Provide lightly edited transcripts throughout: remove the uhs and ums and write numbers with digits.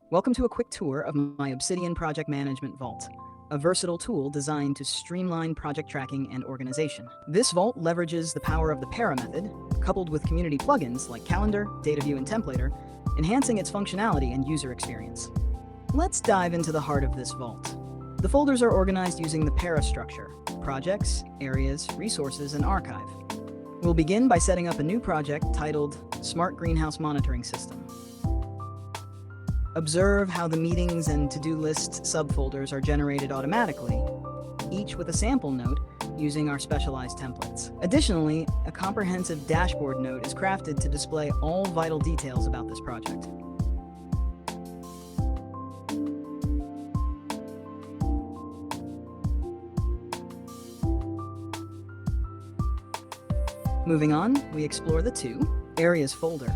Welcome to a quick tour of my Obsidian Project Management Vault, a versatile tool designed to streamline project tracking and organization. This vault leverages the power of the Para method, coupled with community plugins like Calendar, Dataview, and Templator, enhancing its functionality and user experience. Let's dive into the heart of this vault. The folders are organized using the Para structure: projects, areas, resources, and archive. We'll begin by setting up a new project titled Smart Greenhouse Monitoring System. Observe how the meetings and to-do list subfolders are generated automatically, each with a sample note using our specialized templates. Additionally, a comprehensive dashboard note is crafted to display all vital details about this project. Moving on, we explore the Areas folder,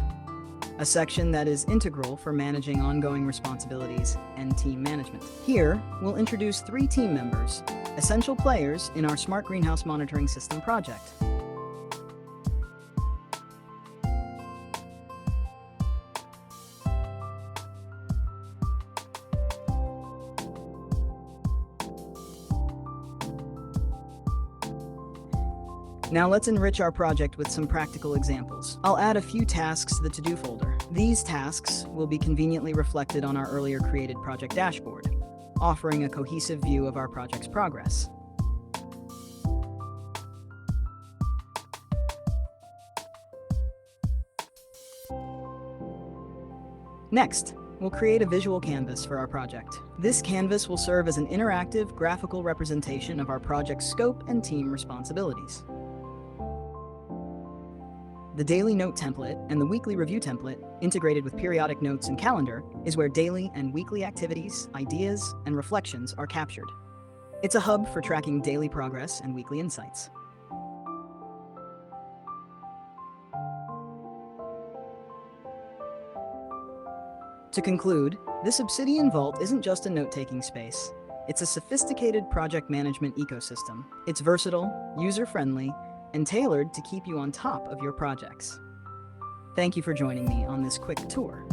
a section that is integral for managing ongoing responsibilities and team management. Here, we'll introduce 3 team members, essential players in our Smart Greenhouse Monitoring System project. Now let's enrich our project with some practical examples. I'll add a few tasks to the to-do folder. These tasks will be conveniently reflected on our earlier created project dashboard, offering a cohesive view of our project's progress. Next, we'll create a visual canvas for our project. This canvas will serve as an interactive, graphical representation of our project's scope and team responsibilities. The daily note template and the weekly review template, integrated with periodic notes and calendar, is where daily and weekly activities, ideas, and reflections are captured. It's a hub for tracking daily progress and weekly insights. To conclude, this Obsidian Vault isn't just a note-taking space. It's a sophisticated project management ecosystem. It's versatile, user-friendly, and tailored to keep you on top of your projects. Thank you for joining me on this quick tour.